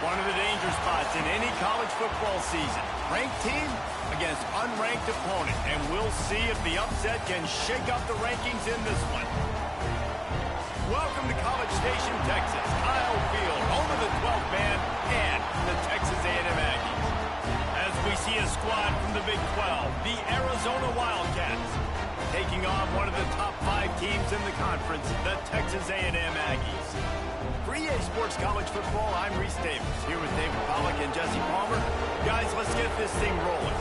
One of the danger spots in any college football season. Ranked team against unranked opponent. And we'll see if the upset can shake up the rankings in this one. Welcome to College Station, Texas. Kyle Field, home of the 12th man and the Texas A&M Aggies. As we see a squad from the Big 12, the Arizona Wildcats, taking on one of the top 5 teams in the conference, the Texas A&M Aggies. For EA Sports College Football, I'm Reese Davis, here with David Pollack and Jesse Palmer. Guys, let's get this thing rolling.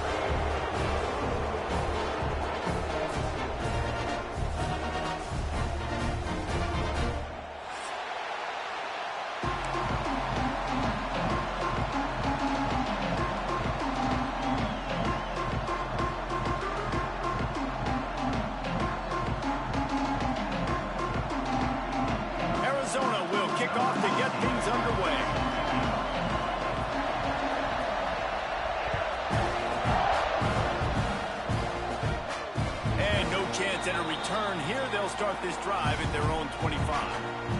Off to get things underway. And no chance at a return here. They'll start this drive at their own 25.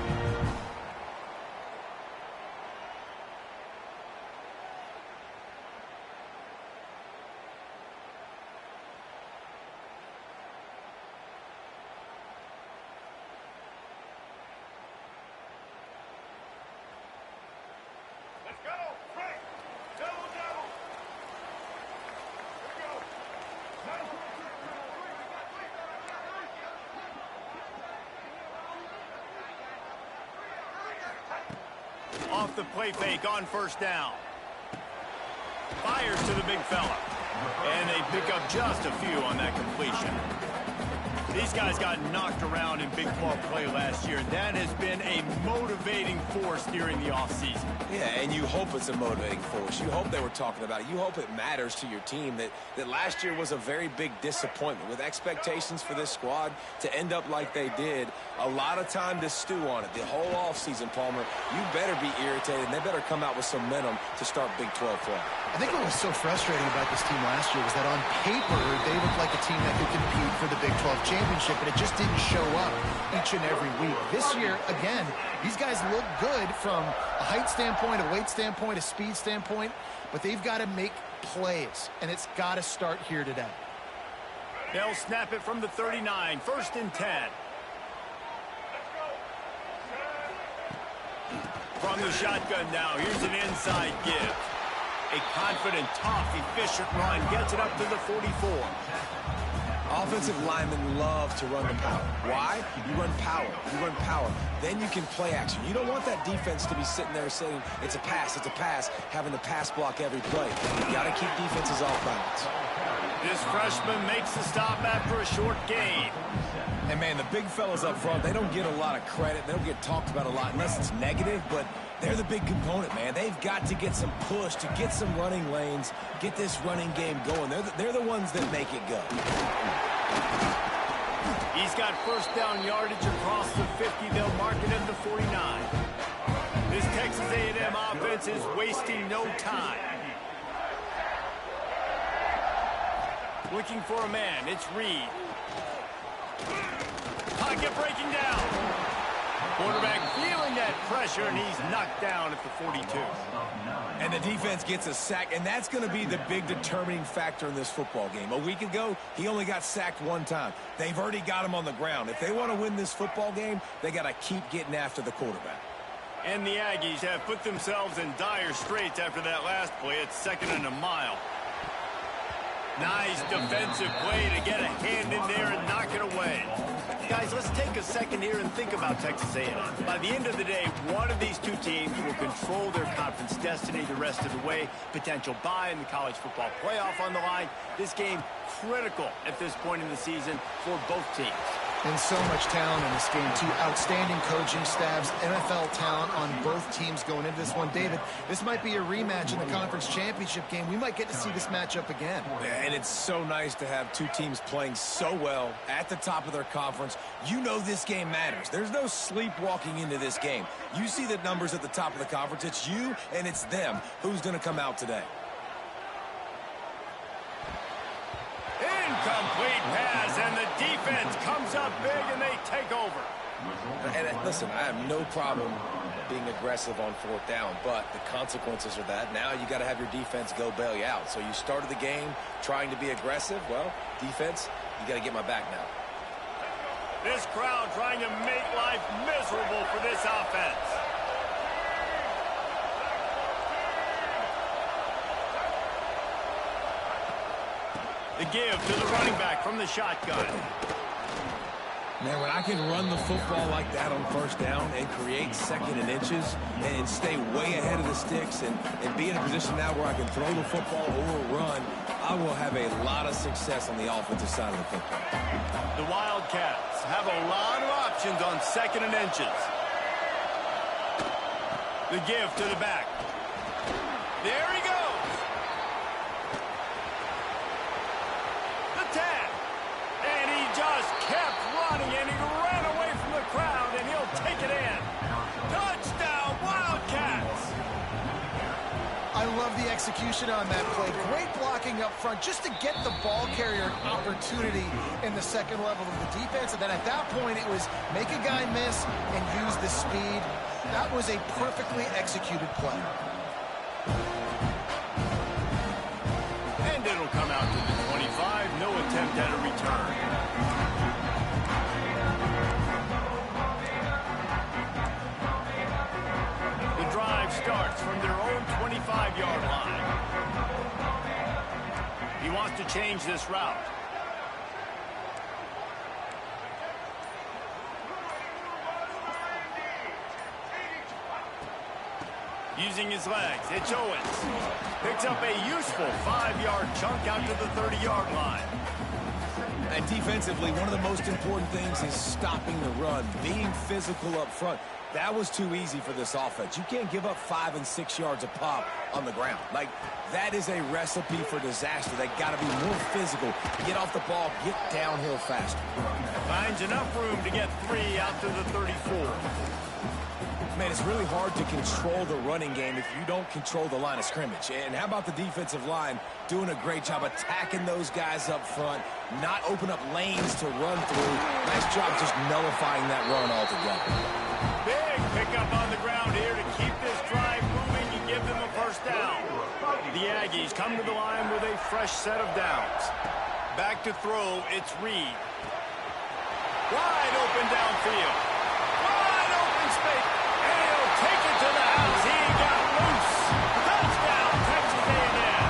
Off the play fake on first down. Fires to the big fella. And they pick up just a few on that completion. These guys got knocked around in Big 12 play last year. That has been a motivating force during the offseason. Yeah, and you hope it's a motivating force. You hope they were talking about it. You hope it matters to your team that last year was a very big disappointment. With expectations for this squad to end up like they did, a lot of time to stew on it. The whole offseason, Palmer, you better be irritated, and they better come out with some momentum to start Big 12 play. I think what was so frustrating about this team last year was that on paper, they looked like a team that could compete for the Big 12 championship, but it just didn't show up each and every week. This year, again, these guys look good from a height standpoint, a weight standpoint, a speed standpoint, but they've got to make plays, and it's got to start here today. They'll snap it from the 39, 1st and 10. From the shotgun now, here's an inside give. A confident, tough, efficient run gets it up to the 44. Offensive linemen love to run the power. Why? You run power. You run power. Then you can play action. You don't want that defense to be sitting there saying, it's a pass, having to pass block every play. You got to keep defenses off balance. This freshman makes the stop after a short gain. And, man, the big fellas up front, they don't get a lot of credit. They don't get talked about a lot unless it's negative, but they're the big component, man. They've got to get some push, to get some running lanes, get this running game going. They're the ones that make it go. He's got first down yardage across the 50. They'll mark it at the 49. This Texas A&M offense is wasting no time. Looking for a man. It's Reed. Pocket breaking down. Quarterback feeling that pressure, and he's knocked down at the 42. And the defense gets a sack, and that's going to be the big determining factor in this football game. A week ago, he only got sacked one time. They've already got him on the ground. If they want to win this football game, they got to keep getting after the quarterback. And the Aggies have put themselves in dire straits after that last play. It's 2nd and a mile. Nice defensive play to get a hand in there and knock it away. Guys, let's take a second here and think about Texas A&M. By the end of the day, one of these two teams will control their conference destiny the rest of the way. Potential bye in the college football playoff on the line. This game critical at this point in the season for both teams. And so much talent in this game, too. Outstanding coaching staffs, NFL talent on both teams going into this one. David, this might be a rematch in the conference championship game. We might get to see this matchup again. And it's so nice to have two teams playing so well at the top of their conference. You know this game matters. There's no sleepwalking into this game. You see the numbers at the top of the conference. It's you and it's them. Who's going to come out today? Incomplete pass, and the defense comes up big, and they take over. And listen, I have no problem being aggressive on fourth down, but the consequences are that now you got to have your defense go bail you out. So you started the game trying to be aggressive. Well, defense, you got to get my back now. This crowd trying to make life miserable for this offense. The give to the running back from the shotgun. Man, when I can run the football like that on first down and create second and inches and stay way ahead of the sticks and be in a position now where I can throw the football or run, I will have a lot of success on the offensive side of the football. The Wildcats have a lot of options on second and inches. The give to the back. There he goes. The tag. And he just kept running, and he ran away from the crowd, and he'll take it in. Touchdown, Wildcats! I love the execution on that play. Great blocking up front just to get the ball carrier an opportunity in the second level of the defense. And then at that point, it was make a guy miss and use the speed. That was a perfectly executed play. And it'll come out to the 25. No attempt at a return. The drive starts from their own 25-yard line. He wants to change this route. Using his legs, it's Owens. Picks up a useful 5-yard chunk out to the 30-yard line. And defensively, one of the most important things is stopping the run, being physical up front. That was too easy for this offense. You can't give up 5 and 6 yards a pop on the ground. Like, that is a recipe for disaster. They got to be more physical, get off the ball, get downhill faster. Finds enough room to get 3 out to the 34. Man, it's really hard to control the running game if you don't control the line of scrimmage. And how about the defensive line doing a great job attacking those guys up front, not open up lanes to run through. Nice job just nullifying that run altogether. Big pickup on the ground here to keep this drive moving and give them a first down. The Aggies come to the line with a fresh set of downs. Back to throw, it's Reed. Wide open downfield. Wide open space. And he'll take it to the house. He got loose. Touchdown, Texas A&M.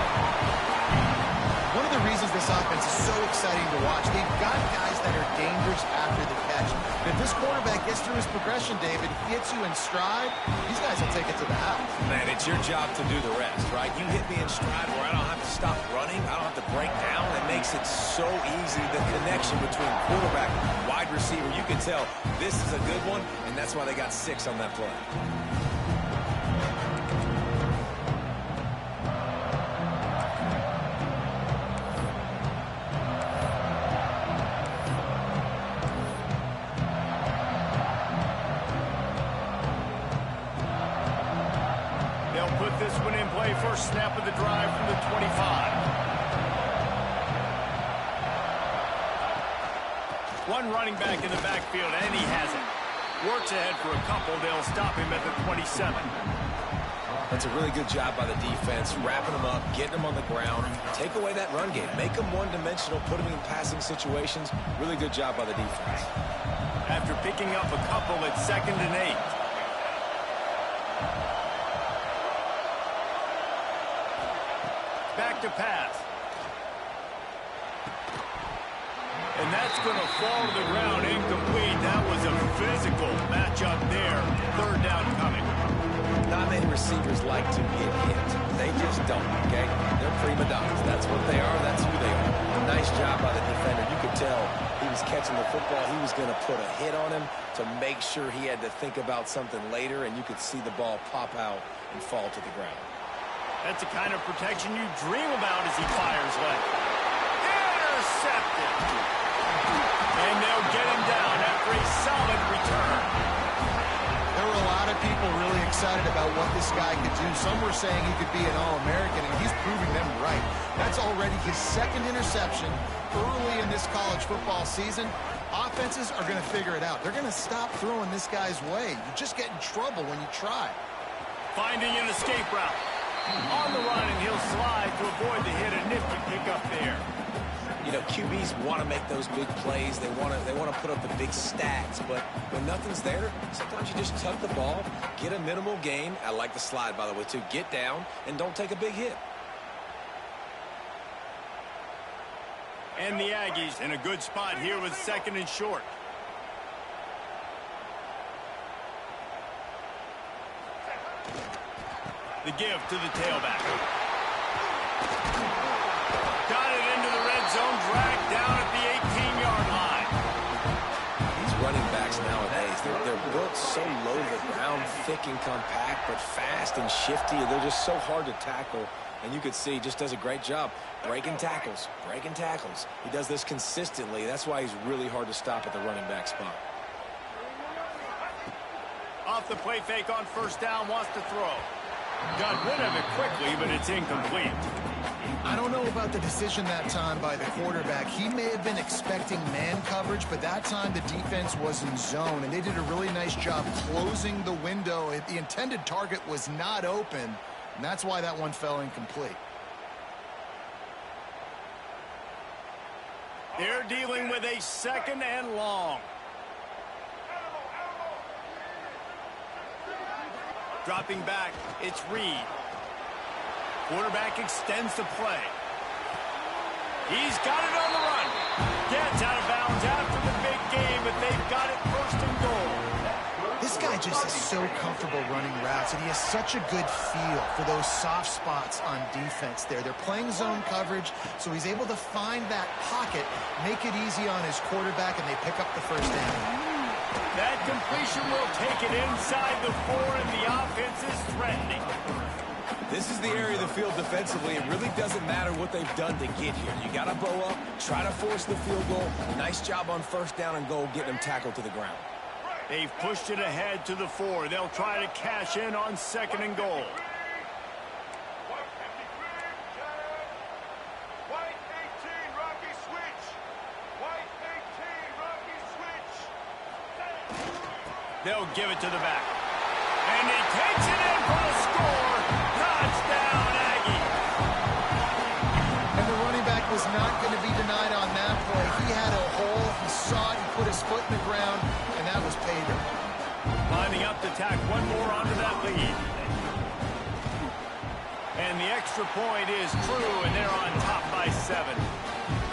One of the reasons this offense is so exciting to watch, they've got guys that are dangerous after the catch. And if this quarterback gets through his progression, David, hits you in stride, these guys will take it to the house. Man, it's your job to do the rest, right? You hit me in stride where I don't have to stop running. I don't have to break down. It makes it so easy, the connection between quarterback and wide receiver. You can tell this is a good one, and that's why they got 6 on that play. First snap of the drive from the 25. One running back in the backfield, and he has it. Works ahead for a couple. They'll stop him at the 27. That's a really good job by the defense, wrapping them up, getting them on the ground. Take away that run game. Make them one-dimensional, put them in passing situations. Really good job by the defense. After picking up a couple, it's 2nd and 8. Back to pass. And that's going to fall to the ground incomplete. That was a physical matchup there. 3rd down coming. Not many receivers like to get hit. They just don't, okay? They're prima donnas. That's what they are. That's who they are. Nice job by the defender. You could tell he was catching the football. He was going to put a hit on him to make sure he had to think about something later, and you could see the ball pop out and fall to the ground. That's the kind of protection you dream about as he fires left. Intercepted. And they'll get him down after a solid return. There were a lot of people really excited about what this guy could do. Some were saying he could be an All-American, and he's proving them right. That's already his 2nd interception early in this college football season. offenses are going to figure it out. They're going to stop throwing this guy's way. You just get in trouble when you try. Finding an escape route. On the run, and he'll slide to avoid the hit. A nifty pickup there. You know, QBs want to make those big plays. They want to put up the big stats. But when nothing's there, sometimes you just tuck the ball, get a minimal gain. I like the slide, by the way, too. Get down and don't take a big hit. And the Aggies in a good spot here with 2nd and short. The give to the tailback. Got it into the red zone, dragged down at the 18-yard line. These running backs nowadays, they're built so low to the ground, thick and compact, but fast and shifty. They're just so hard to tackle. And you could see he just does a great job breaking tackles, breaking tackles. He does this consistently. That's why he's really hard to stop at the running back spot. Off the play fake on 1st down, wants to throw. Got rid of it quickly, but it's incomplete. I don't know about the decision that time by the quarterback. He may have been expecting man coverage, but that time the defense was in zone, and they did a really nice job closing the window. The intended target was not open, and that's why that one fell incomplete. They're dealing with a 2nd and long. Dropping back, it's Reed. Quarterback extends the play. He's got it on the run. Gets out of bounds after the big game, but they've got it 1st and goal. This guy just is so comfortable running routes, and he has such a good feel for those soft spots on defense there. They're playing zone coverage, so he's able to find that pocket, make it easy on his quarterback, and they pick up the 1st down. That completion will take it inside the 4, and the offense is threatening. This is the area of the field defensively. It really doesn't matter what they've done to get here. You got to bow up, try to force the field goal. Nice job on 1st down and goal, getting them tackled to the ground. They've pushed it ahead to the 4. They'll try to cash in on 2nd and goal. They'll give it to the back. And he takes it in for a score. Touchdown, Aggie. And the running back was not going to be denied on that play. He had a hole. He saw it. He put his foot in the ground, and that was pay dirt. Lining up to tack one more onto that lead. And the extra point is true, and they're on top by 7.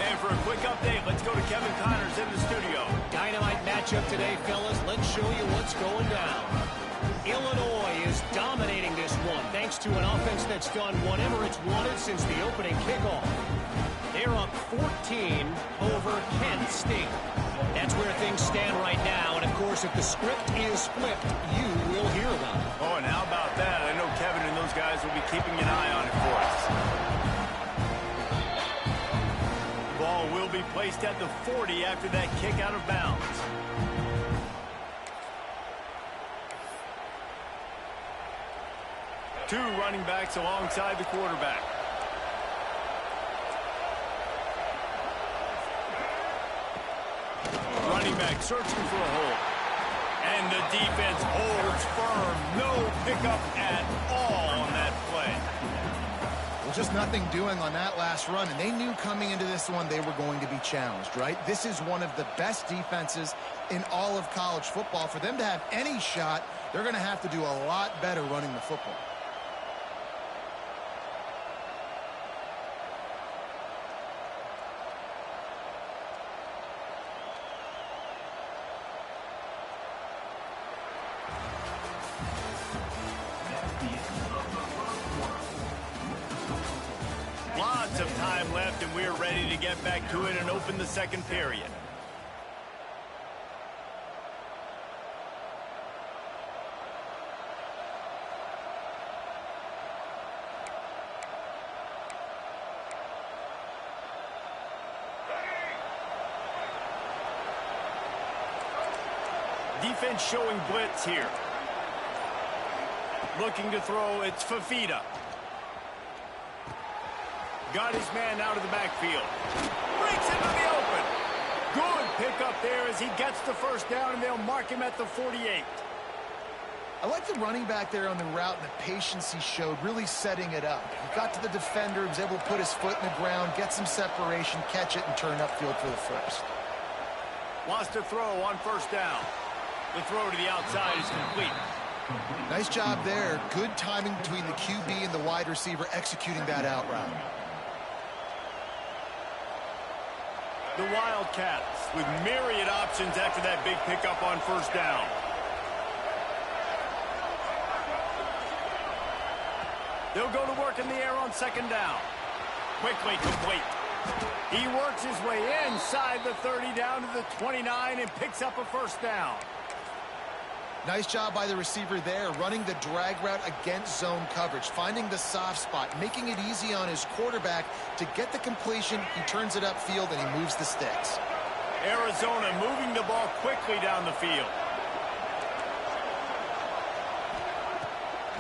And for a quick update, let's go to Kevin Connors in the studio. Dynamite matchup today, fellas. Let's show you what's going down. Illinois is dominating this one thanks to an offense that's done whatever it's wanted since the opening kickoff. They're up 14 over Kent State. That's where things stand right now. And, of course, if the script is flipped, you will hear about it. Oh, and how about that? I know Kevin and those guys will be keeping an eye on it for us. Ball will be placed at the 40 after that kick out of bounds. Two running backs alongside the quarterback. Running back searching for a hole. And the defense holds firm. No pickup at all on that play. Well, just nothing doing on that last run, and they knew coming into this one they were going to be challenged, right? This is one of the best defenses in all of college football. For them to have any shot, they're going to have to do a lot better running the football. Lots of time left, and we're ready to get back to it and open the 2nd period. Defense showing blitz here. Looking to throw, it's Fafita. Got his man out of the backfield. Breaks into the open. Good pickup there as he gets the first down, and they'll mark him at the 48. I like the running back there on the route and the patience he showed, really setting it up. He got to the defender, was able to put his foot in the ground, get some separation, catch it, and turn upfield for the first. Wants to throw on first down. The throw to the outside is complete. Nice job there. Good timing between the QB and the wide receiver executing that out route. The Wildcats with myriad options after that big pickup on first down. They'll go to work in the air on second down. Quickly complete. He works his way inside the 30 down to the 29 and picks up a first down. Nice job by the receiver there, running the drag route against zone coverage, finding the soft spot, making it easy on his quarterback to get the completion. He turns it upfield and he moves the sticks. Arizona moving the ball quickly down the field.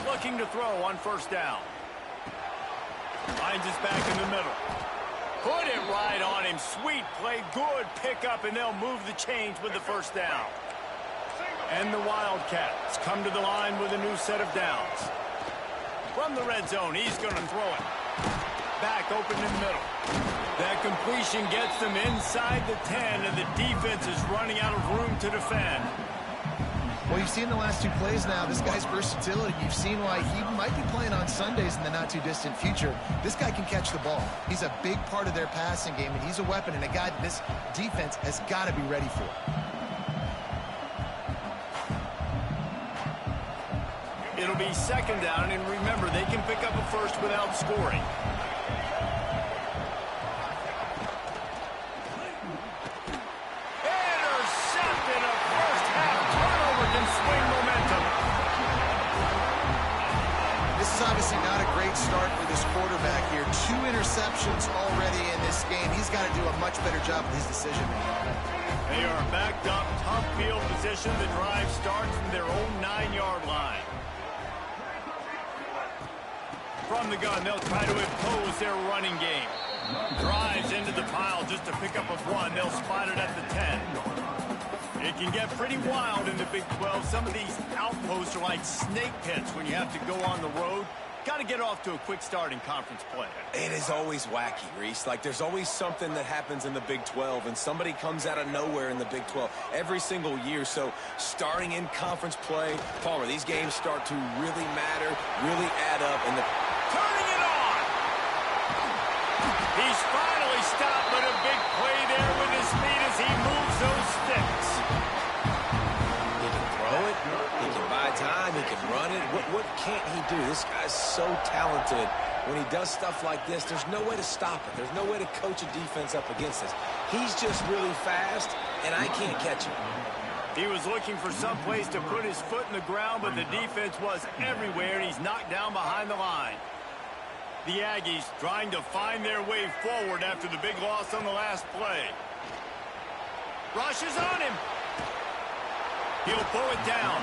Looking to throw on first down. Finds his back in the middle. Put it right on him. Sweet play. Good pickup, and they'll move the chains with the first down. And the Wildcats come to the line with a new set of downs. From the red zone, he's going to throw it. Back open in the middle. That completion gets them inside the 10, and the defense is running out of room to defend. Well, you've seen the last two plays now. This guy's versatility. You've seen why he might be playing on Sundays in the not-too-distant future. This guy can catch the ball. He's a big part of their passing game, and he's a weapon and a guy that this defense has got to be ready for. It'll be second down, and remember, they can pick up a first without scoring. Intercepted. A first-half turnover can swing momentum. This is obviously not a great start for this quarterback here. 2 interceptions already in this game. He's got to do a much better job with his decision-making. They are backed up, tough field position. The drive starts from their own 9-yard line. From the gun, they'll try to impose their running game. Drives into the pile just to pick up a 1. They'll spot it at the 10. It can get pretty wild in the Big 12. Some of these outposts are like snake pits when you have to go on the road. Got to get off to a quick start in conference play. It is always wacky, Reese. Like, there's always something that happens in the Big 12, and somebody comes out of nowhere in the Big 12 every single year. So, starting in conference play, Palmer, these games start to really matter, really add up, and turning it on. He's finally stopped, but a big play there with his feet as he moves those sticks. He can throw it. He can buy time. He can run it. What can't he do? This guy's so talented. When he does stuff like this, there's no way to stop it. There's no way to coach a defense up against this. He's just really fast, and I can't catch him. He was looking for some place to put his foot in the ground, but the defense was everywhere, and he's knocked down behind the line. The Aggies trying to find their way forward after the big loss on the last play. Rushes on him. He'll pull it down.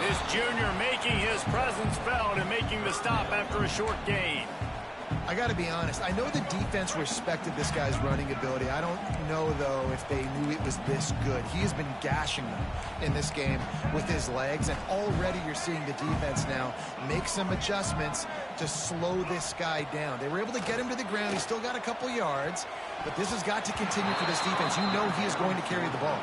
This junior making his presence felt and making the stop after a short gain. I got to be honest. I know the defense respected this guy's running ability. I don't know, though, if they knew it was this good. He has been gashing them in this game with his legs, and already you're seeing the defense now make some adjustments to slow this guy down. They were able to get him to the ground. He's still got a couple yards, but this has got to continue for this defense. You know he is going to carry the ball.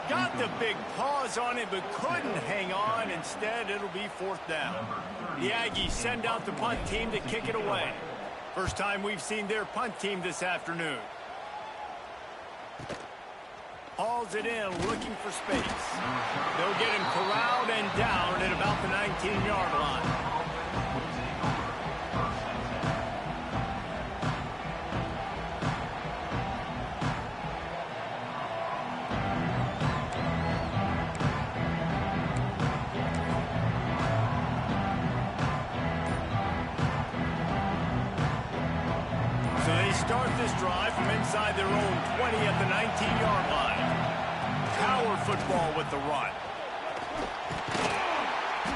Got the big paws on it, but couldn't hang on. Instead, it'll be fourth down. The Aggies send out the punt team to kick it away. First time we've seen their punt team this afternoon. Hauls it in, looking for space. They'll get him corralled and down at about the 19-yard line. Start this drive from inside their own 20 at the 19-yard line. Power football with the run.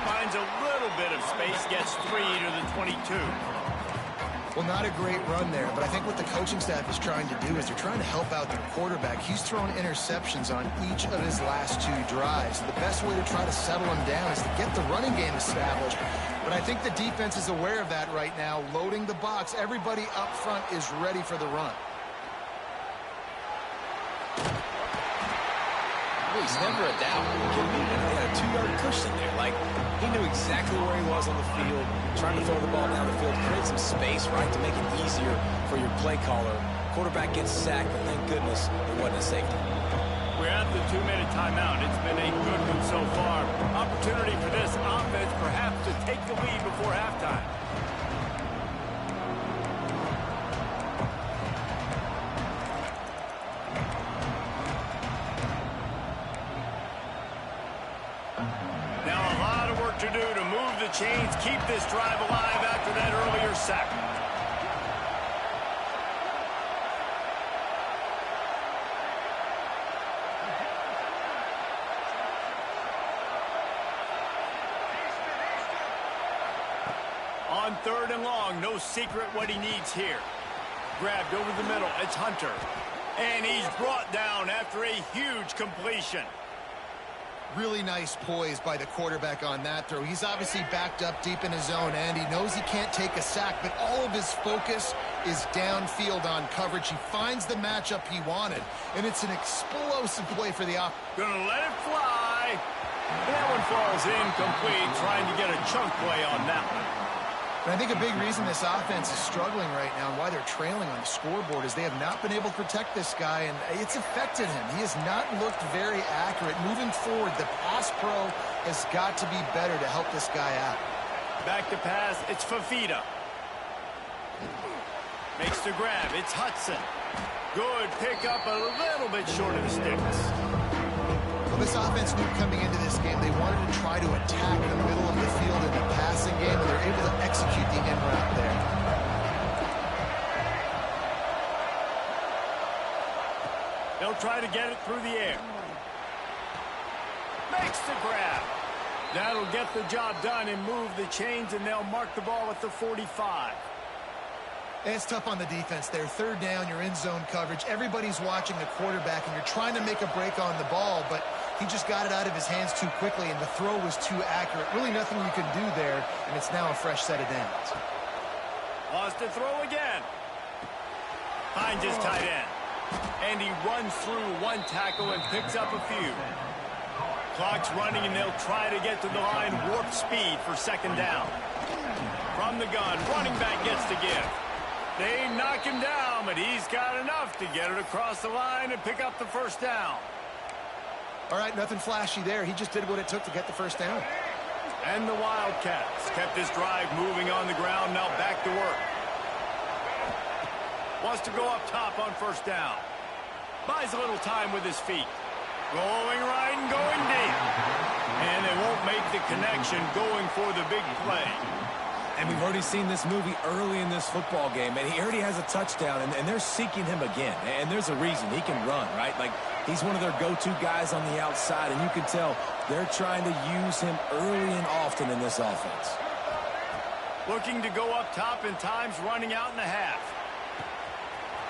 Finds a little bit of space, gets 3 to the 22. Well, not a great run there, but I think what the coaching staff is trying to do is they're trying to help out their quarterback. He's thrown interceptions on each of his last 2 drives. The best way to try to settle him down is to get the running game established. But I think the defense is aware of that right now, loading the box. Everybody up front is ready for the run. He's never a doubt. He had a 2-yard cushion there. Like, he knew exactly where he was on the field, trying to throw the ball down the field, create some space, right, to make it easier for your play caller. Quarterback gets sacked, but thank goodness it wasn't a safety. We're at the 2-minute timeout. It's been a good one so far. Opportunity for this offense perhaps to take the lead before halftime. To do to move the chains, keep this drive alive after that earlier sack. On 3rd and long, no secret what he needs here. Grabbed over the middle, it's Hunter. And he's brought down after a huge completion. Really nice poise by the quarterback on that throw. He's obviously backed up deep in his own end. He knows he can't take a sack, but all of his focus is downfield on coverage. He finds the matchup he wanted, and it's an explosive play for the offense. Gonna let it fly. That one falls incomplete, trying to get a chunk play on that one. And I think a big reason this offense is struggling right now and why they're trailing on the scoreboard is they have not been able to protect this guy, and it's affected him. He has not looked very accurate. Moving forward, the pass pro has got to be better to help this guy out. Back to pass, it's Fafita. Makes the grab, it's Hudson. Good pickup, a little bit short of the sticks. Well, this offense knew coming into this game they wanted to try to attack the middle of the field in the passing game, and they're able to execute the in route there. They'll try to get it through the air. Makes the grab. That'll get the job done and move the chains, and they'll mark the ball at the 45. It's tough on the defense there. 3rd down, you're in zone coverage. Everybody's watching the quarterback, and you're trying to make a break on the ball, but he just got it out of his hands too quickly, and the throw was too accurate. Really nothing you can do there, and it's now a fresh set of downs. Lost to throw again. Finds his tight end. And he runs through one tackle and picks up a few. Clock's running, and they'll try to get to the line. Warp speed for 2nd down. From the gun, running back gets the give. They knock him down, but he's got enough to get it across the line and pick up the 1st down. All right, nothing flashy there. He just did what it took to get the 1st down. And the Wildcats kept this drive moving on the ground, now back to work. Wants to go up top on 1st down. Buys a little time with his feet. Going right and going deep. And they won't make the connection going for the big play. And we've already seen this movie early in this football game, and he already has a touchdown, and they're seeking him again. And there's a reason. He can run, right? Like, he's one of their go-to guys on the outside, and you can tell they're trying to use him early and often in this offense. Looking to go up top, and time's running out in the half.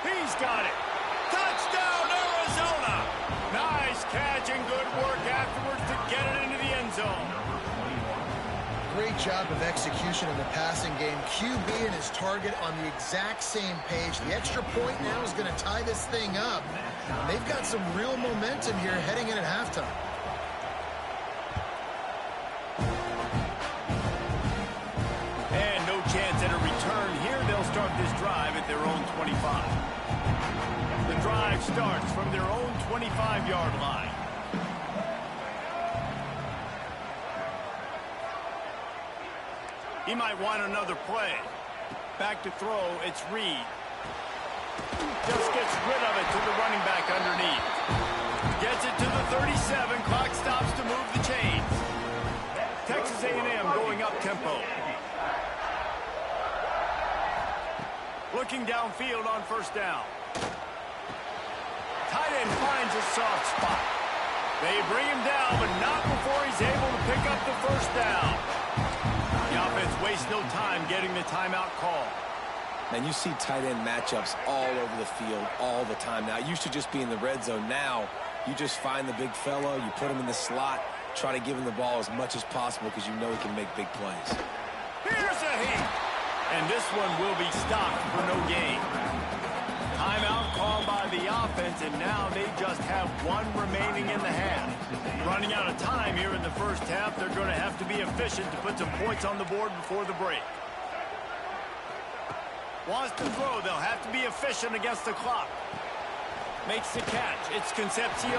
He's got it. Touchdown, Arizona! Nice catch and good work afterwards to get it into the end zone. Great job of execution in the passing game. QB and his target on the exact same page. The extra point now is going to tie this thing up. And they've got some real momentum here heading in at halftime. And no chance at a return here. They'll start this drive at their own 25. The drive starts from their own 25-yard line. He might want another play. Back to throw, it's Reed. Just gets rid of it to the running back underneath. Gets it to the 37. Clock stops to move the chains. Texas A&M going up tempo. Looking downfield on 1st down. Tight end finds a soft spot. They bring him down, but not before he's able to pick up the 1st down. The offense wastes no time getting the timeout call. And you see tight end matchups all over the field all the time now. It used to just be in the red zone. Now you just find the big fella, you put him in the slot, try to give him the ball as much as possible because you know he can make big plays. Here's a heat. And this one will be stopped for no gain. Timeout called by the offense, and now they just have one remaining in the half. Running out of time here in the first half, they're going to have to be efficient to put some points on the board before the break. Wants to throw, they'll have to be efficient against the clock. Makes the catch, it's Concepcion.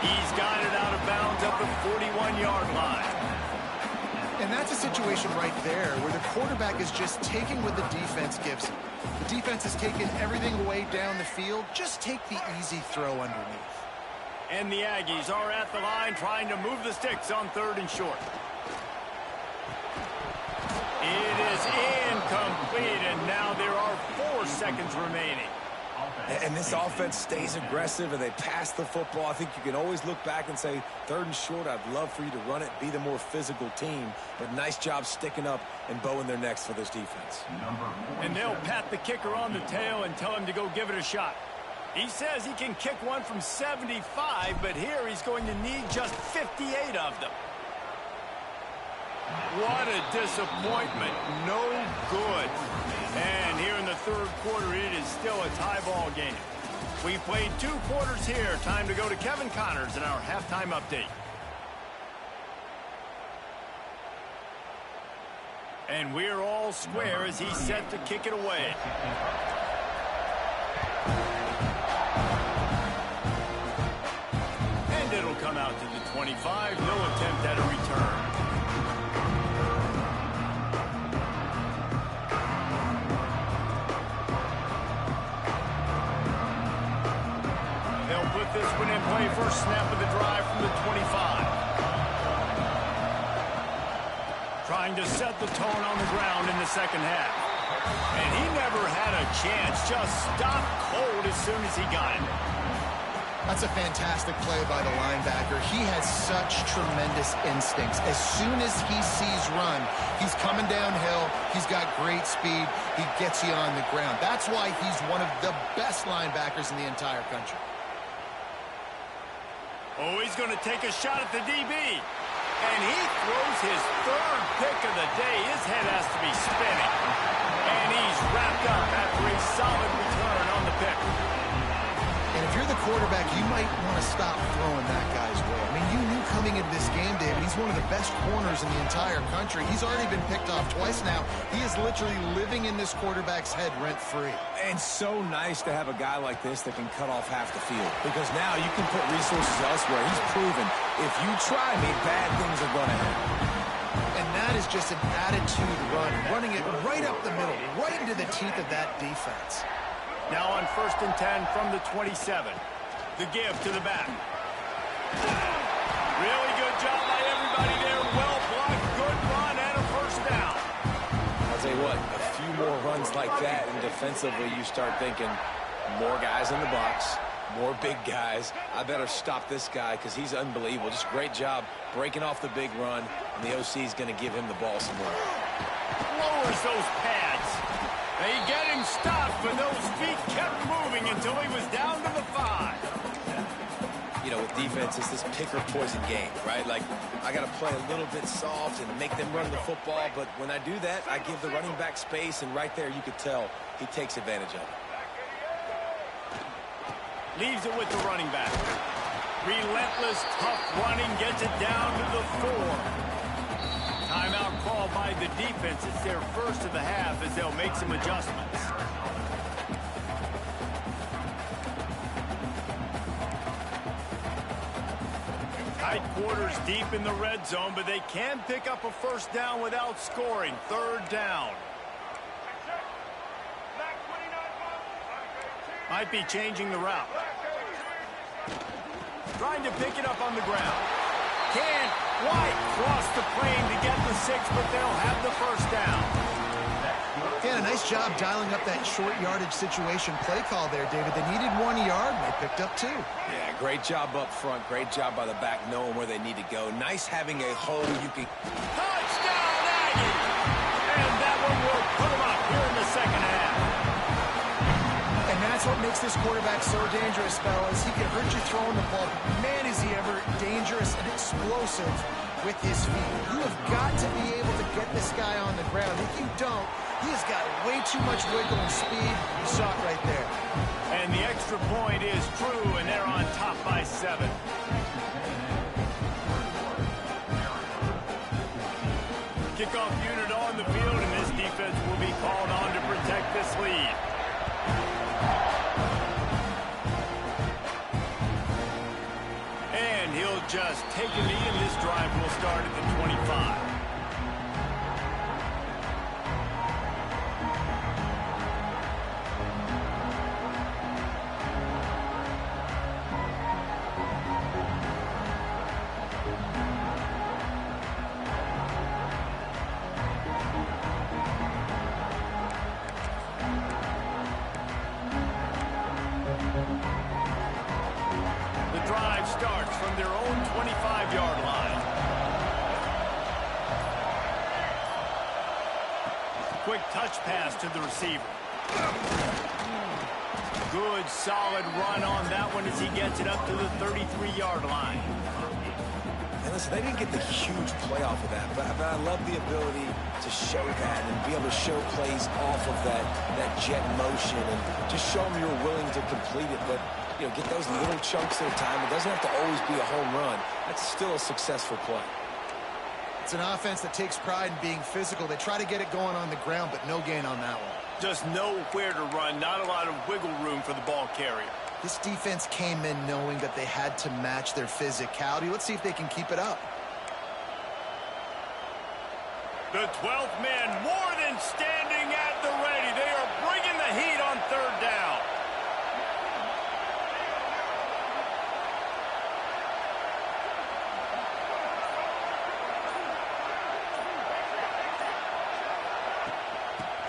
He's got it out of bounds at the 41-yard line. And that's a situation right there where the quarterback is just taking what the defense gives him. The defense has taken everything away down the field. Just take the easy throw underneath. And the Aggies are at the line trying to move the sticks on 3rd and short. It is incomplete, and now there are 4 seconds remaining. And this offense stays aggressive, and they pass the football. I think you can always look back and say, 3rd and short, I'd love for you to run it, be the more physical team. But nice job sticking up and bowing their necks for this defense. And they'll pat the kicker on the tail and tell him to go give it a shot. He says he can kick one from 75, but here he's going to need just 58 of them. What a disappointment. No good. And here in the 3rd quarter, it is still a tie ball game. We played 2 quarters here. Time to go to Kevin Connors in our halftime update. And we're all square as he's set to kick it away. And it'll come out to the 25. No attempt at a return. They'll put this one in play. First snap of the drive from the 25. Trying to set the tone on the ground in the second half. And he never had a chance. Just stopped cold as soon as he got it. That's a fantastic play by the linebacker. He has such tremendous instincts. As soon as he sees run, he's coming downhill. He's got great speed. He gets you on the ground. That's why he's one of the best linebackers in the entire country. Oh, he's going to take a shot at the DB. And he throws his 3rd pick of the day. His head has to be spinning. And he's wrapped up after a solid return on the pick. And if you're the quarterback, you might want to stop throwing that guy's way. I mean, you knew coming into this game, David, he's one of the best corners in the entire country. He's already been picked off twice now. He is literally living in this quarterback's head rent-free. And so nice to have a guy like this that can cut off half the field. Because now you can put resources elsewhere. He's proven if you try me, bad things are going to happen. And that is just an attitude run, running it right up the middle, right into the teeth of that defense. Now on 1st and 10 from the 27. The give to the back. Really good job by everybody there. Well blocked, good run, and a first down. I'll tell you what, a few more runs like that, and defensively you start thinking more guys in the box, more big guys. I better stop this guy because he's unbelievable. Just great job breaking off the big run, and the OC is going to give him the ball some more. Lowers those pads. They get him stopped, but those feet kept moving until he was down to the 5. You know, with defense, it's this pick or poison game, right? Like, I got to play a little bit soft and make them run the football, but when I do that, I give the running back space, and right there you could tell he takes advantage of it. Leaves it with the running back. Relentless, tough running, gets it down to the 4. Timeout called by the defense. It's their first of the half as they'll make some adjustments. Tight quarters deep in the red zone, but they can pick up a first down without scoring. 3rd down. Might be changing the route. Trying to pick it up on the ground. Can't quite cross the plane to get the 6, but they'll have the first down. Yeah, a nice job dialing up that short yardage situation play call there, David. They needed 1 yard, and they picked up 2. Yeah, great job up front. Great job by the back knowing where they need to go. Nice having a hole you can... Touchdown, Aggies! And that one will put them up here in the second half. what makes this quarterback so dangerous, fellas. He can hurt you throwing the ball. Man, is he ever dangerous and explosive with his feet. You have got to be able to get this guy on the ground. If you don't, he has got way too much wiggle and speed. You saw it right there. And the extra point is true, and they're on top by 7. Kickoff unit on the field, and this defense will be called on to protect this lead. And he'll just take a knee, and this drive will start at the 25. Starts from their own 25-yard line. Quick touch pass to the receiver. Good, solid run on that one as he gets it up to the 33-yard line. And listen, they didn't get the huge play off of that, but I love the ability to show that and be able to show plays off of that jet motion and just show them you're willing to complete it. But get those little chunks at a time. It doesn't have to always be a home run. That's still a successful play. It's an offense that takes pride in being physical. They try to get it going on the ground, but no gain on that one. Just know where to run. Not a lot of wiggle room for the ball carrier. This defense came in knowing that they had to match their physicality. Let's see if they can keep it up. The 12th man more than standing at the ready. They are bringing the heat on 3rd down.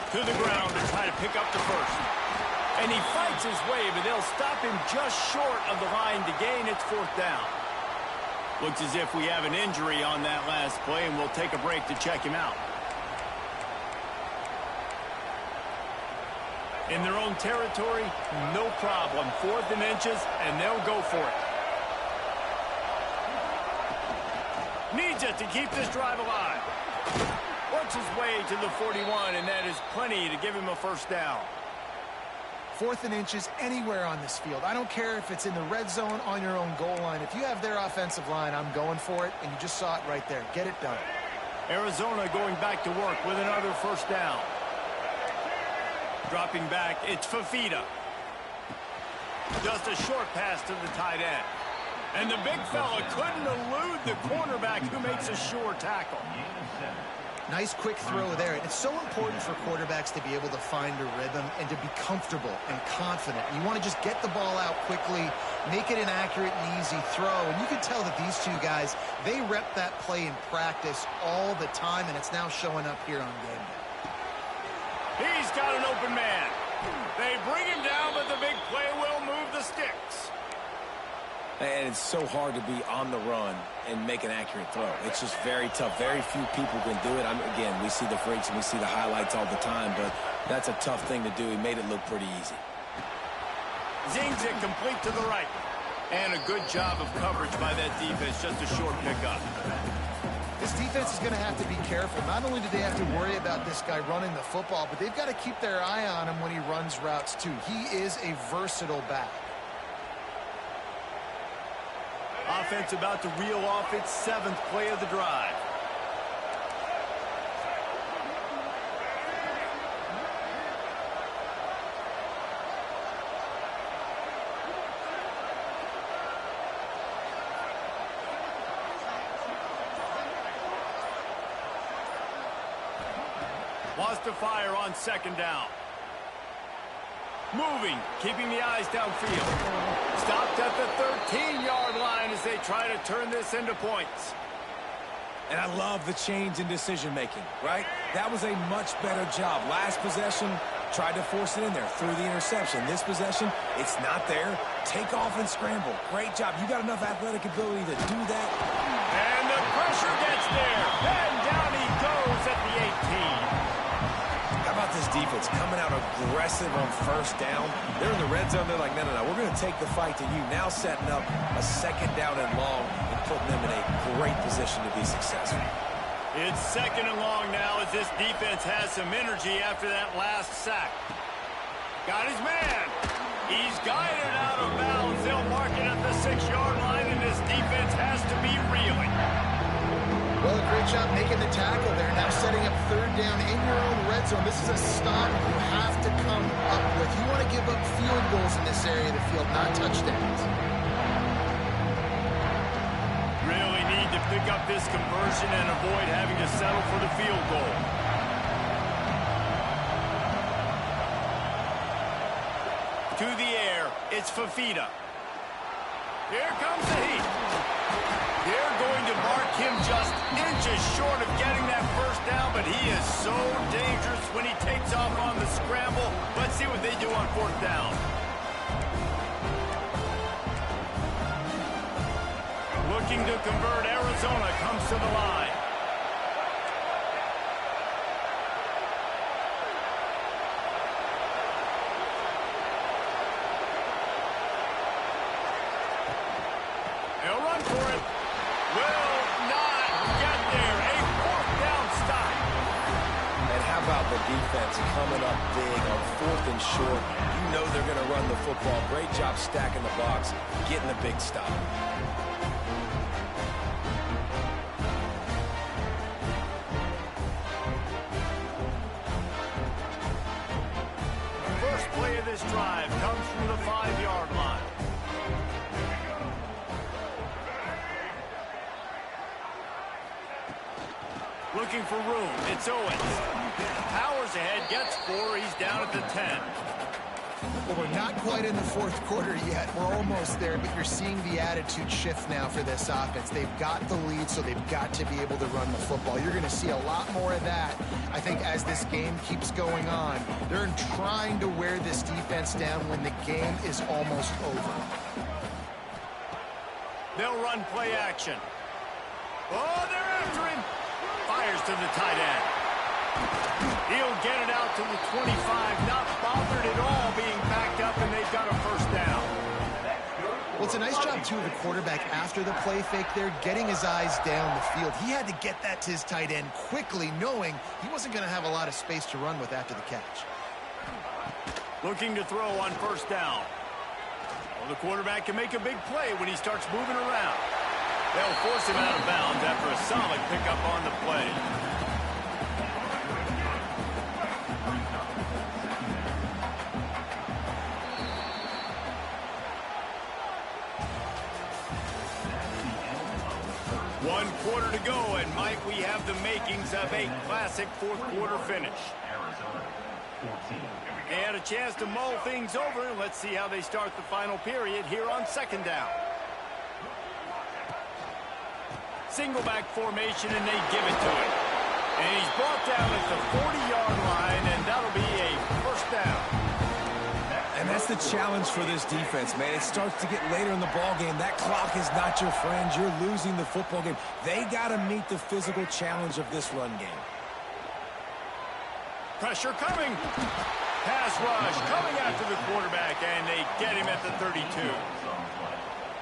To the ground to try to pick up the first. And he fights his way, but they'll stop him just short of the line to gain. It's 4th down. Looks as if we have an injury on that last play, and we'll take a break to check him out. In their own territory, no problem. 4th and inches, and they'll go for it. Needs it to keep this drive alive. Works his way to the 41, and that is plenty to give him a first down. 4th and inches anywhere on this field. I don't care if it's in the red zone on your own goal line. If you have their offensive line, I'm going for it, and you just saw it right there. Get it done. Arizona going back to work with another first down. Dropping back, it's Fafita. Just a short pass to the tight end. And the big fella couldn't elude the cornerback who makes a sure tackle. Nice quick throw there. It's so important for quarterbacks to be able to find a rhythm and to be comfortable and confident. You want to just get the ball out quickly, make it an accurate and easy throw. And you can tell that these two guys, they rep that play in practice all the time, and it's now showing up here on game day. He's got an open man. They bring him down, but the big play will move the sticks. And it's so hard to be on the run and make an accurate throw. It's just very tough. Very few people can do it. Again, we see the freaks and we see the highlights all the time, but that's a tough thing to do. He made it look pretty easy. Zings it complete to the right. And a good job of coverage by that defense. Just a short pickup. This defense is going to have to be careful. Not only do they have to worry about this guy running the football, but they've got to keep their eye on him when he runs routes too. He is a versatile back. Offense about to reel off its 7th play of the drive. Wants to fire on 2nd down. Moving, keeping the eyes downfield. Stopped at the 13-yard line as they try to turn this into points. And I love the change in decision-making, right? That was a much better job. Last possession, tried to force it in there, threw the interception. This possession, it's not there. Take off and scramble. Great job. You got enough athletic ability to do that. And the pressure gets there. And down he goes at the 18. How about this defense coming out aggressive on first down. They're in the red zone. They're like, no, we're going to take the fight to you. Now setting up a second down and long and putting them in a great position to be successful. It's second and long now as this defense has some energy after that last sack. Got his man. He's guided out of bounds. They'll mark it at the 6-yard line, and this defense has to be reeling. Well, a great job making the tackle there. Now setting up third down in your own red zone. This is a stop you have to come up with. You want to give up field goals in this area of the field, not touchdowns. Really need to pick up this conversion and avoid having to settle for the field goal. To the air, it's Fafita. Here comes the heat. They're going to mark him just inches short of getting that first down, but he is so dangerous when he takes off on the scramble. Let's see what they do on fourth down. Looking to convert, Arizona comes to the line. They'll run for it. Will not get there. A fourth down stop. And how about the defense coming up big on fourth and short? You know they're going to run the football. Great job stacking the box, getting the big stop. First play of this drive comes from the 5-yard line. Looking for room. It's Owens. Powers ahead, gets 4. He's down at the 10. Well, we're not quite in the fourth quarter yet. We're almost there, but you're seeing the attitude shift now for this offense. They've got the lead, so they've got to be able to run the football. You're going to see a lot more of that, I think, as this game keeps going on. They're trying to wear this defense down when the game is almost over. They'll run play action. Oh, they're after him. Fires to the tight end. He'll get it out to the 25, not bothered at all being backed up, and they've got a first down. Well, it's a nice job, too, of the quarterback after the play fake there, getting his eyes down the field. He had to get that to his tight end quickly, knowing he wasn't going to have a lot of space to run with after the catch. Looking to throw on first down. Well, the quarterback can make a big play when he starts moving around. They'll force him out of bounds after a solid pickup on the play. One quarter to go, and Mike, we have the makings of a classic fourth quarter finish. They had a chance to mull things over, and let's see how they start the final period here on second down. Single back formation, and they give it to him. And he's brought down at the 40-yard line, and that'll be a first down. And that's the challenge for this defense, man. It starts to get later in the ball game. That clock is not your friend. You're losing the football game. They got to meet the physical challenge of this run game. Pressure coming. Pass rush coming after the quarterback, and they get him at the 32.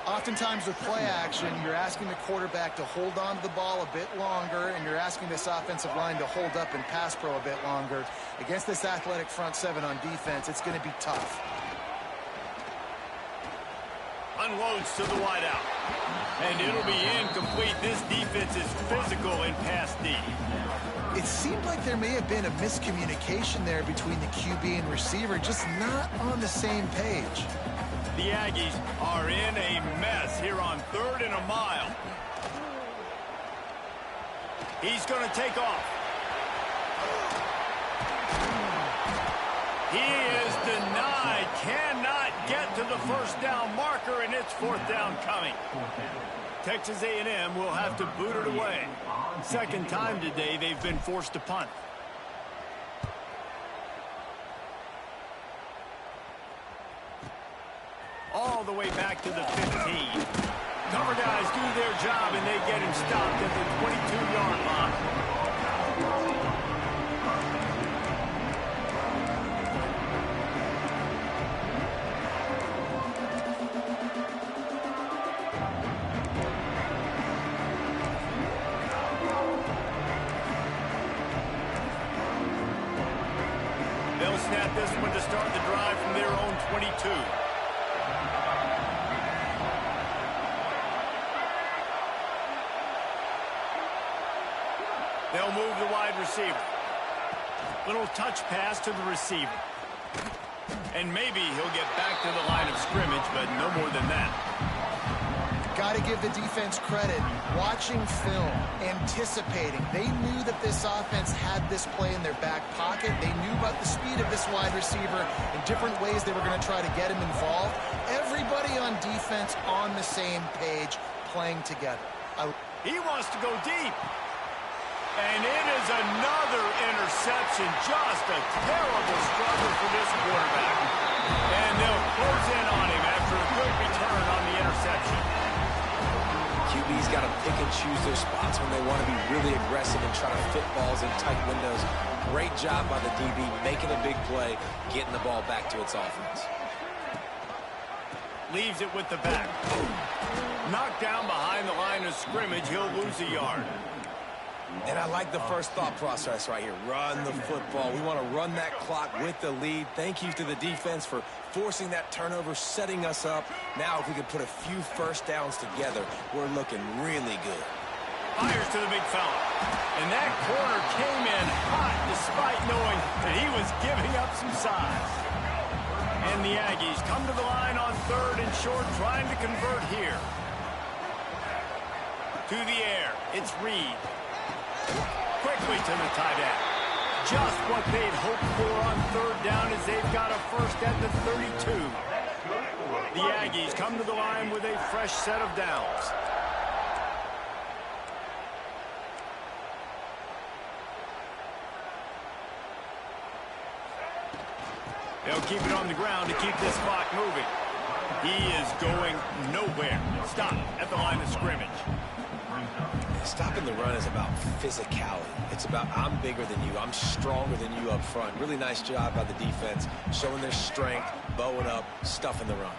Oftentimes with play action, you're asking the quarterback to hold on to the ball a bit longer, and you're asking this offensive line to hold up and pass pro a bit longer. Against this athletic front seven on defense, it's going to be tough. Unloads to the wideout. And it'll be incomplete. This defense is physical in pass D. It seemed like there may have been a miscommunication there between the QB and receiver, just not on the same page. The Aggies are in a mess here on 3rd and a mile. He's going to take off. He is denied. Cannot get to the first down marker, and it's fourth down coming. Texas A&M will have to boot it away. Second time today they've been forced to punt. All the way back to the 15. Cover guys do their job, and they get him stopped at the 22-yard line. will snap this one to start the drive from their own 22. They'll move the wide receiver. Little touch pass to the receiver. And maybe he'll get back to the line of scrimmage, but no more than that. Got to give the defense credit. Watching film, anticipating. They knew that this offense had this play in their back pocket. They knew about the speed of this wide receiver and different ways they were going to try to get him involved. Everybody on defense on the same page, playing together. He wants to go deep. And it is another interception. Just a terrible struggle for this quarterback. And they'll close in on him after a good return on the interception. QB's got to pick and choose their spots when they want to be really aggressive and try to fit balls in tight windows. Great job by the DB, making a big play, getting the ball back to its offense. Leaves it with the back. Knocked down behind the line of scrimmage. He'll lose a yard. And I like the first thought process right here. Run the football. We want to run that clock with the lead. Thank you to the defense for forcing that turnover, setting us up. Now, if we could put a few first downs together, we're looking really good. Fires to the big fella. And that corner came in hot despite knowing that he was giving up some size. And the Aggies come to the line on 3rd and short, trying to convert here. To the air. It's Reed. Quickly to the tight end. Just what they'd hoped for on 3rd down as they've got a first at the 32. The Aggies come to the line with a fresh set of downs. They'll keep it on the ground to keep this clock moving. He is going nowhere. Stop at the line of scrimmage. Stopping the run is about physicality. It's about I'm bigger than you. I'm stronger than you up front. Really nice job by the defense, showing their strength, bowing up, stuffing the run.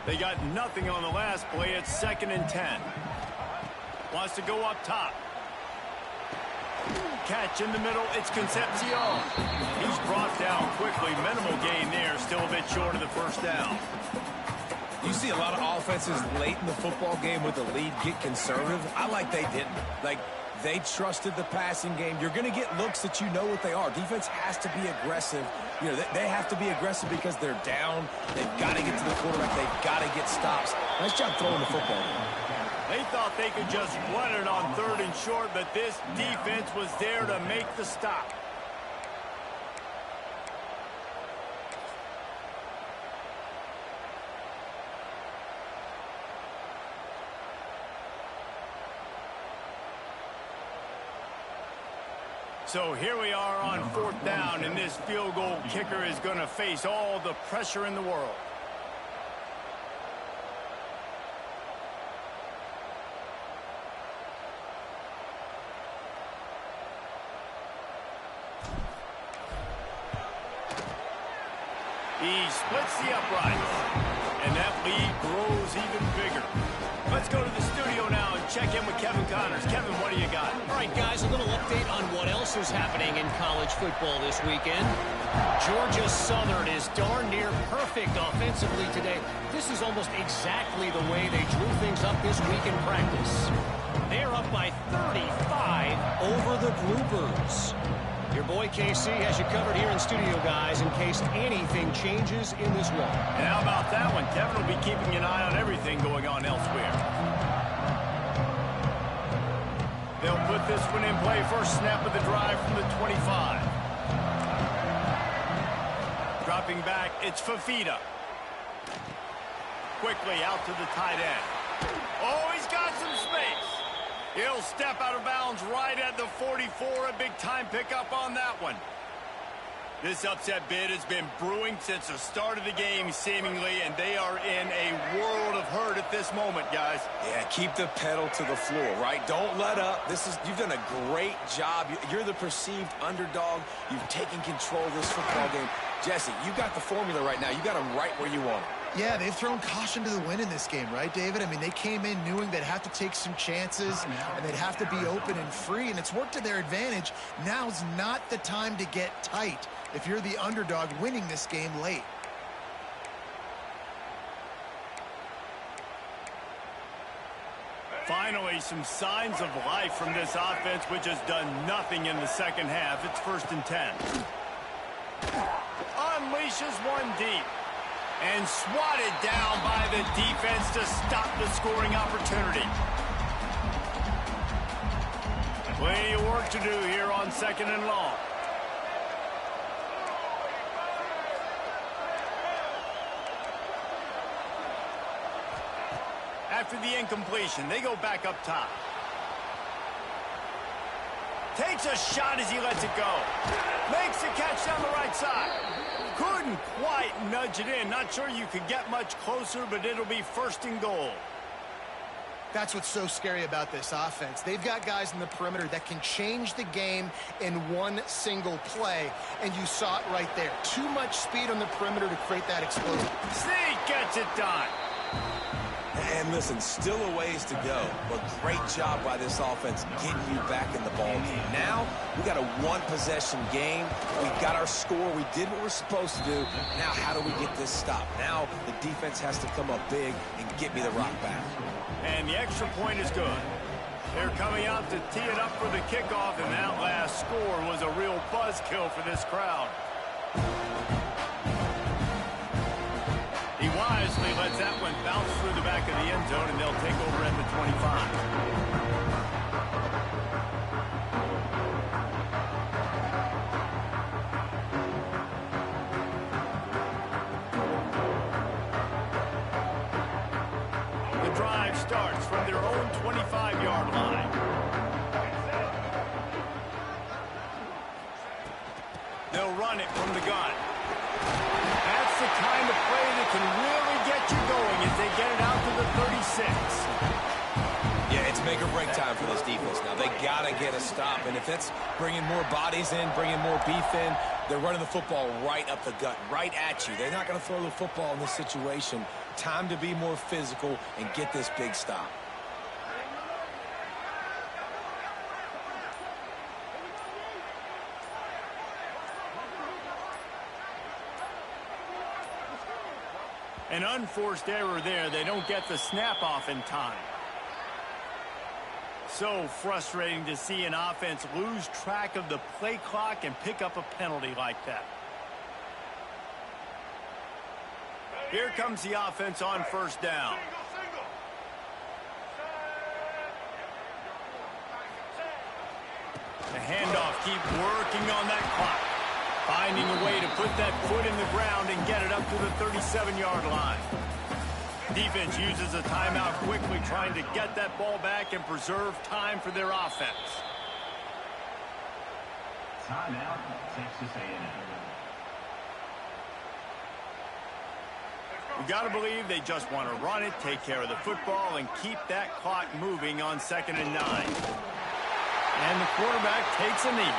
They got nothing on the last play. It's 2nd and 10. Wants to go up top. Catch in the middle. It's Concepcion. He's brought down quickly. Minimal gain there. Still a bit short of the first down. You see a lot of offenses late in the football game with the lead get conservative. I like they didn't. Like, they trusted the passing game. You're going to get looks that you know what they are. Defense has to be aggressive. You know, they have to be aggressive because they're down. They've got to get to the quarterback. They've got to get stops. Nice job throwing the football. They thought they could just run it on 3rd and short, but this defense was there to make the stop. So here we are on 4th down, and this field goal kicker is going to face all the pressure in the world. He splits the uprights, and that lead grows even bigger. Let's go to the studio now and check in with Kevin Connors. Kevin, what do you got? All right, guys, a little update on what else is happening in college football this weekend. Georgia Southern is darn near perfect offensively today. This is almost exactly the way they drew things up this week in practice. They're up by 35 over the Bluebirds. Your boy KC has you covered here in studio, guys, in case anything changes in this one. And how about that one? Kevin will be keeping an eye on everything going on elsewhere. They'll put this one in play. First snap of the drive from the 25. Dropping back, it's Fafita. Quickly out to the tight end. Oh, he's got some space. He'll step out of bounds right at the 44. A big-time pickup on that one. This upset bid has been brewing since the start of the game, seemingly, and they are in a world of hurt at this moment, guys. Yeah, keep the pedal to the floor, right? Don't let up. You've done a great job. You're the perceived underdog. You've taken control of this football game. Jesse, you got the formula right now. You got them right where you want them. Yeah, they've thrown caution to the wind in this game, right, David? I mean, they came in knowing they'd have to take some chances and they'd have to be open and free, and it's worked to their advantage. Now's not the time to get tight if you're the underdog winning this game late. Finally, some signs of life from this offense, which has done nothing in the second half. It's 1st and 10. Unleashes one deep. And swatted down by the defense to stop the scoring opportunity. Plenty of work to do here on 2nd and long. After the incompletion, they go back up top. Takes a shot as he lets it go. Makes the catch down the right side. Couldn't quite nudge it in. Not sure you could get much closer, but it'll be 1st and goal. That's what's so scary about this offense. They've got guys in the perimeter that can change the game in one single play, and you saw it right there. Too much speed on the perimeter to create that explosion. Sneak gets it done. And listen, still a ways to go, but great job by this offense getting you back in the ball game. Now, we got a one-possession game. We got our score. We did what we're supposed to do. Now, how do we get this stopped? Now, the defense has to come up big and get me the rock back. And the extra point is good. They're coming out to tee it up for the kickoff, and that last score was a real buzzkill for this crowd. He wisely lets that one bounce through the back of the end zone, and they'll take over at the 25. The drive starts from their own 25-yard line. They'll run it from the gun. That's the kind of play that can really get you going as they get it out to the 36. Yeah, it's make or break time for this defense now. They got to get a stop, and if that's bringing more bodies in, bringing more beef in, they're running the football right up the gut, right at you. They're not going to throw the football in this situation. Time to be more physical and get this big stop. An unforced error there. They don't get the snap off in time. So frustrating to see an offense lose track of the play clock and pick up a penalty like that. Here comes the offense on 1st down. The handoff, keep working on that clock. Finding a way to put that foot in the ground and get it up to the 37-yard line. Defense uses a timeout quickly, trying to get that ball back and preserve time for their offense. Timeout, Texas A&M. You got to believe they just want to run it, take care of the football, and keep that clock moving on 2nd and 9. And the quarterback takes a knee.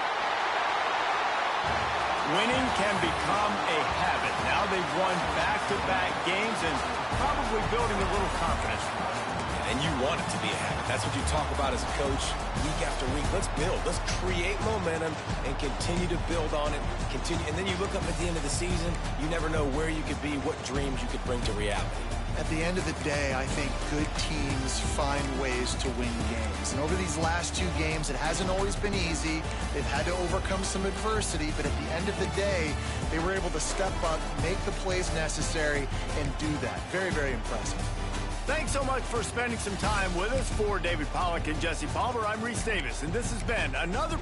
Winning can become a habit. Now they've won back-to-back games and probably building a little confidence. And you want it to be a habit. That's what you talk about as a coach week after week. Let's build. Let's create momentum and continue to build on it. Continue, and then you look up at the end of the season, you never know where you could be, what dreams you could bring to reality. At the end of the day, I think good teams find ways to win games. And over these last 2 games, it hasn't always been easy. They've had to overcome some adversity, but at the end of the day, they were able to step up, make the plays necessary, and do that. Very, very impressive. Thanks so much for spending some time with us. For David Pollack and Jesse Palmer, I'm Reese Davis, and this has been another